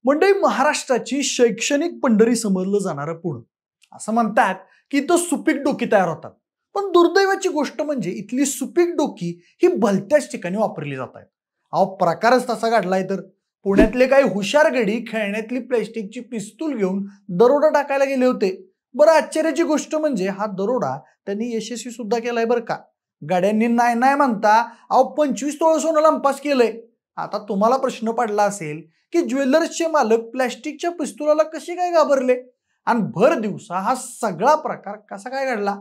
मंडळी, महाराष्ट्राची शैक्षणिक पंढरी समजलं जाणारं पुणे. असं म्हणतात की इथं सुपीक डोकी तयार होतात. पण दुर्दैवाची गोष्ट म्हणजे इथली सुपीक डोकी ही भलत्याच ठिकाणी वापरली जात आहेत. अहो, प्रकारच तसा घडलाय. तर पुण्यातले काही हुशार गडी खेळण्यातली प्लॅस्टिकची पिस्तूल घेऊन दरोडा टाकायला गेले होते. बरं, आश्चर्याची गोष्ट म्हणजे हा दरोडा त्यांनी यशस्वी सुद्धा केलाय बरं का. गाड्यांनी नाही नाही म्हणता अहो 25 तोळ सोनं लंपास केलंय. आता तुम्हाला प्रश्न पडला असेल की ज्वेलर्सचे मालक प्लॅस्टिकच्या पिस्तुलाला कसे काय घाबरले आणि भर दिवसा हा सगळा प्रकार कसा काय घडला,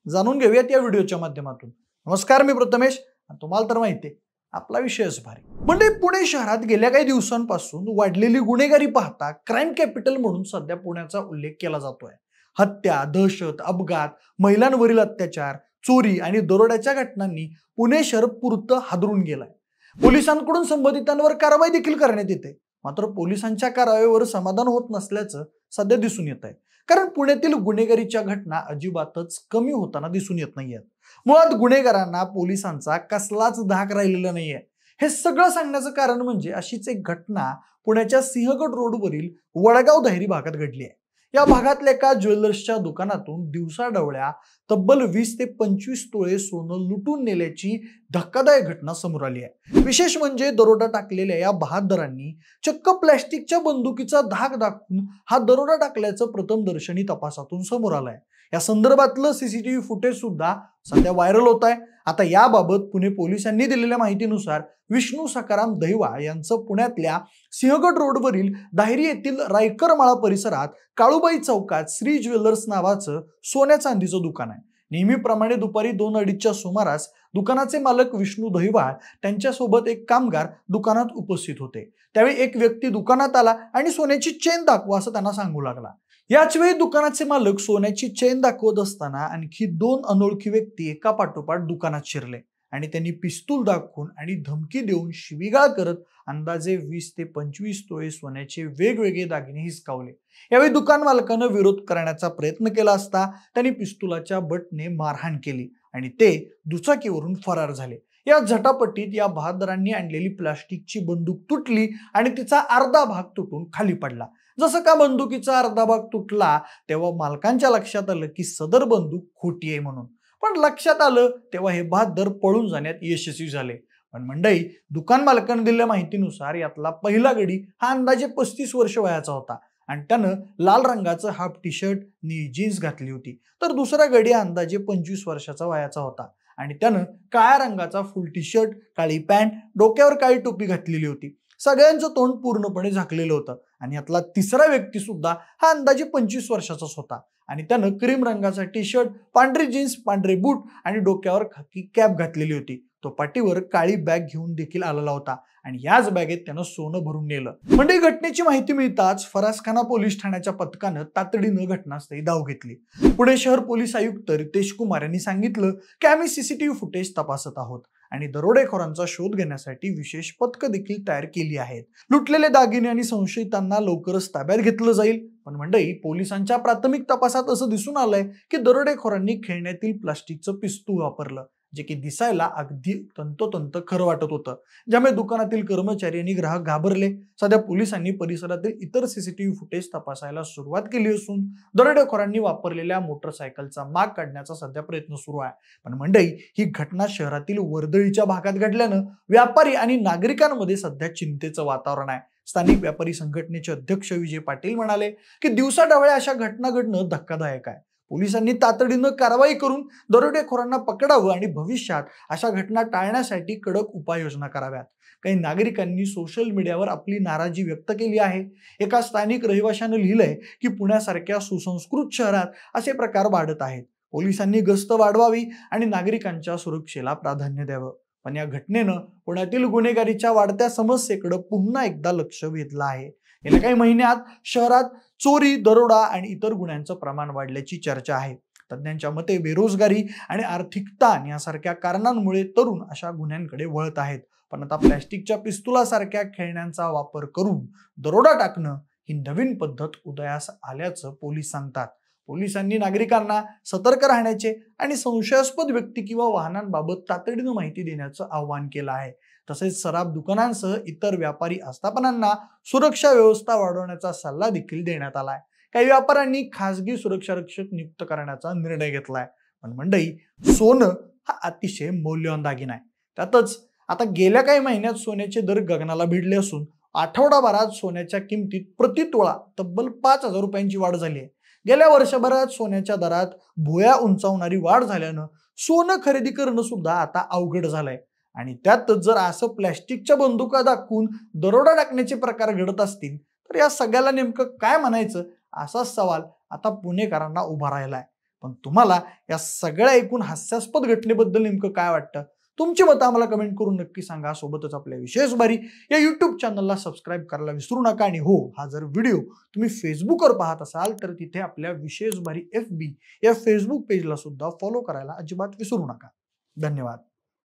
जाणून घेऊयात या व्हिडिओच्या माध्यमातून. नमस्कार, मी प्रथमेश. तुम्हाला तर माहिती आहे आपला विषयच भारी. म्हणजे पुणे शहरात गेल्या काही दिवसांपासून वाढलेली गुन्हेगारी पाहता क्राईम कॅपिटल म्हणून सध्या पुण्याचा उल्लेख केला जातोय. हत्या, दहशत, अपघात, महिलांवरील अत्याचार, चोरी आणि दरोड्याच्या घटनांनी पुणे शहर पुरतं हादरून गेलाय. पोलिसांकडून संबंधितांवर कारवाई देखील करण्यात येते. मात्र पोलिसांच्या कारवाईवर समाधान होत नसल्याचं सध्या दिसून येत आहे. कारण पुण्यातील गुन्हेगारीच्या घटना अजिबातच कमी होताना दिसून येत नाहीयेत. मुळात गुन्हेगारांना पोलिसांचा कसलाच धाक राहिलेला नाहीये. हे सगळं सांगण्याचं कारण म्हणजे अशीच एक घटना पुण्याच्या सिंहगड रोडवरील वडगाव दाहेरी भागात घडली आहे. या भागातल्या एका ज्वेलर्सच्या दुकानातून दिवसाढवळ्या तब्बल 20 ते 25 तोळे सोनं लुटून नेल्याची धक्कादायक घटना समोर आली आहे. विशेष म्हणजे दरोडा टाकलेल्या या बहादरांनी चक्क प्लॅस्टिकच्या बंदुकीचा धाक दाखवून हा दरोडा टाकल्याचं प्रथमदर्शनी तपासातून समोर आलंय. या संदर्भातलं सीसीटीव्ही फुटेज सुद्धा सध्या व्हायरल होत आहे. आता याबाबत पुणे पोलिसांनी दिलेल्या माहितीनुसार विष्णू सकाराम दहिवा यांचं पुण्यातल्या सिंहगड रोडवरील दाहेरी येथील रायकरमाळा परिसरात काळूबाई चौकात श्री ज्वेलर्स नावाचं सोन्या चांदीचं दुकान आहे. नेहमीप्रमाणे दुपारी 2:30च्या सुमारास दुकानाचे मालक विष्णू दहिवाळ त्यांच्यासोबत एक कामगार दुकानात उपस्थित होते. त्यावेळी एक व्यक्ती दुकानात आला आणि सोन्याची चेन दाखवा असं त्यांना सांगू लागला. याच वेळी दुकानाचे मालक सोन्याची चेन दाखवत असताना आणखी 2 अनोळखी व्यक्ती एका पाठोपाठ दुकानात शिरले आणि त्यांनी पिस्तूल दाखवून आणि धमकी देऊन शिवीगाळ करत अंदाजे 20 ते 25 तोळे सोन्याचे वेगवेगळे दागिने हिसकावले. यावेळी दुकान मालकानं विरोध करण्याचा प्रयत्न केला असता त्यांनी पिस्तुलाच्या बटने मारहाण केली आणि ते दुचाकीवरून फरार झाले. या झटापटीत या बहादरांनी आणलेली प्लास्टिकची बंदूक तुटली आणि तिचा अर्धा भाग तुटून खाली पडला. जसं का बंदुकीचा अर्धा भाग तुटला तेव्हा मालकांच्या लक्षात आलं की सदर बंदूक खोटी आहे म्हणून. पण लक्षात आलं तेव्हा हे बहादर पळून जाण्यात यशस्वी झाले. पण मंडळी, दुकान मालकाने दिलेल्या माहितीनुसार यातला पहिला गडी हा अंदाजे 35 वर्ष वयाचा होता आणि त्यानं लाल रंगाचं हाफ टी शर्ट नि जीन्स घातली होती. तर दुसरा गडी अंदाजे 25 वर्षाचा वयाचा होता आणि त्यानं काळ्या रंगाचा फुल टी शर्ट, काळी पॅन्ट, डोक्यावर काळी टोपी घातलेली होती. सगळ्यांचं तोंड पूर्णपणे झाकलेलं होतं आणि यातला तिसरा व्यक्ती सुद्धा हा अंदाजे 25 वर्षाचाच होता आणि त्यानं क्रीम रंगाचा टी शर्ट, पांढरी जीन्स, पांढरे बूट आणि डोक्यावर खाकी कॅप घातलेली होती. तो पाठीवर काळी बॅग घेऊन देखील आलेला होता आणि याच बॅगेत त्यानं सोनं भरून नेलं. म्हणजे घटनेची माहिती मिळताच फरासखाना पोलीस ठाण्याच्या पथकानं तातडीनं घटनास्थळी धाव घेतली. पुणे शहर पोलीस आयुक्त रितेश कुमार यांनी सांगितलं की आम्ही सीसीटीव्ही फुटेज तपासत आहोत आणि दरोडेखोरांचा शोध घेण्यासाठी विशेष पथकं देखील तयार केली आहेत. लुटलेले दागिने आणि संशयितांना लवकरच ताब्यात घेतलं जाईल. पण मंडळी, पोलिसांच्या प्राथमिक तपासात असं दिसून आलंय की दरोडेखोरांनी खेळण्यातील प्लास्टिकचं पिस्तूल वापरलं, जे की दिसायला अगदी तंतोतंत खरं वाटत होतं, ज्यामुळे दुकानातील कर्मचारी आणि ग्राहक घाबरले. सध्या पोलिसांनी परिसरातील इतर सीसीटीव्ही फुटेज तपासायला सुरुवात केली असून दरोडेखोरांनी वापरलेल्या मोटरसायकलचा माग काढण्याचा सध्या प्रयत्न सुरू आहे. पण मंडळी, ही घटना शहरातील वर्दळीच्या भागात घडल्यानं व्यापारी आणि नागरिकांमध्ये सध्या चिंतेचं वातावरण आहे. स्थानिक व्यापारी संघटनेचे अध्यक्ष विजय पाटील म्हणाले की दिवसाढवळ्या अशा घटना घडणं धक्कादायक आहे. पोलिसांनी तातडीनं कारवाई करून दरोडेखोरांना पकडावं आणि भविष्यात अशा घटना टाळण्यासाठी कडक उपाययोजना कराव्यात. काही नागरिकांनी सोशल मीडियावर आपली नाराजी व्यक्त केली आहे. एका स्थानिक रहिवाशानं लिहिलंय की पुण्यासारख्या सुसंस्कृत शहरात असे प्रकार वाढत आहेत. पोलिसांनी गस्त वाढवावी आणि नागरिकांच्या सुरक्षेला प्राधान्य द्यावं. पण या घटनेनं पुण्यातील गुन्हेगारीच्या वाढत्या समस्येकडे पुन्हा एकदा लक्ष वेधलं आहे. गेल्या काही महिन्यात शहरात चोरी, दरोडा आणि इतर गुन्ह्यांचं प्रमाण वाढल्याची चर्चा आहे. तज्ज्ञांच्या मते बेरोजगारी आणि आर्थिक ताण यासारख्या कारणांमुळे तरुण अशा गुन्ह्यांकडे वळत आहेत. पण आता प्लॅस्टिकच्या पिस्तुलासारख्या खेळण्यांचा वापर करून दरोडा टाकणं ही नवीन पद्धत उदयास आल्याचं पोलीस सांगतात. पोलिसांनी नागरिकांना सतर्क राहण्याचे आणि संशयास्पद व्यक्ती किंवा वाहनांबाबत तातडीनं माहिती देण्याचं आवाहन केलं आहे. तसेच सराफ दुकानांसह इतर व्यापारी आस्थापनांना सुरक्षा व्यवस्था वाढवण्याचा सल्ला देखील देण्यात आलाय. काही व्यापाऱ्यांनी खासगी सुरक्षा रक्षक नियुक्त करण्याचा निर्णय घेतलाय. पण मंडळी, सोनं हा अतिशय मौल्यवान दागिना आहे. त्यातच आता गेल्या काही महिन्यात सोन्याचे दर गगनाला भिडले असून आठवडाभरात सोन्याच्या किमतीत प्रति तोळा तब्बल 5,000 रुपयांची वाढ झाली आहे. गेल्या वर्षभरात सोन्याच्या दरात भुया उंचावणारी वाढ झाल्यानं सोनं खरेदी करणं सुद्धा आता अवघड झालंय. आणि त्यातच जर असं प्लॅस्टिकच्या बंदुका दाखवून दरोडा टाकण्याचे प्रकार घडत असतील तर या सगळ्याला नेमकं काय म्हणायचं, असा सवाल आता पुणेकरांना उभा राहिलाय. पण तुम्हाला या सगळ्या एकूण हास्यास्पद घटनेबद्दल नेमकं काय वाटतं? तुमची मतं आम्हाला कमेंट करून नक्की सांगा. सोबतच आपल्या विशेष बारी या युट्यूब चॅनलला सबस्क्राईब करायला विसरू नका. आणि हो, हा जर व्हिडिओ तुम्ही फेसबुकवर पाहत असाल तर तिथे आपल्या विशेष बारी FB या फेसबुक पेजला सुद्धा फॉलो करायला अजिबात विसरू नका. धन्यवाद.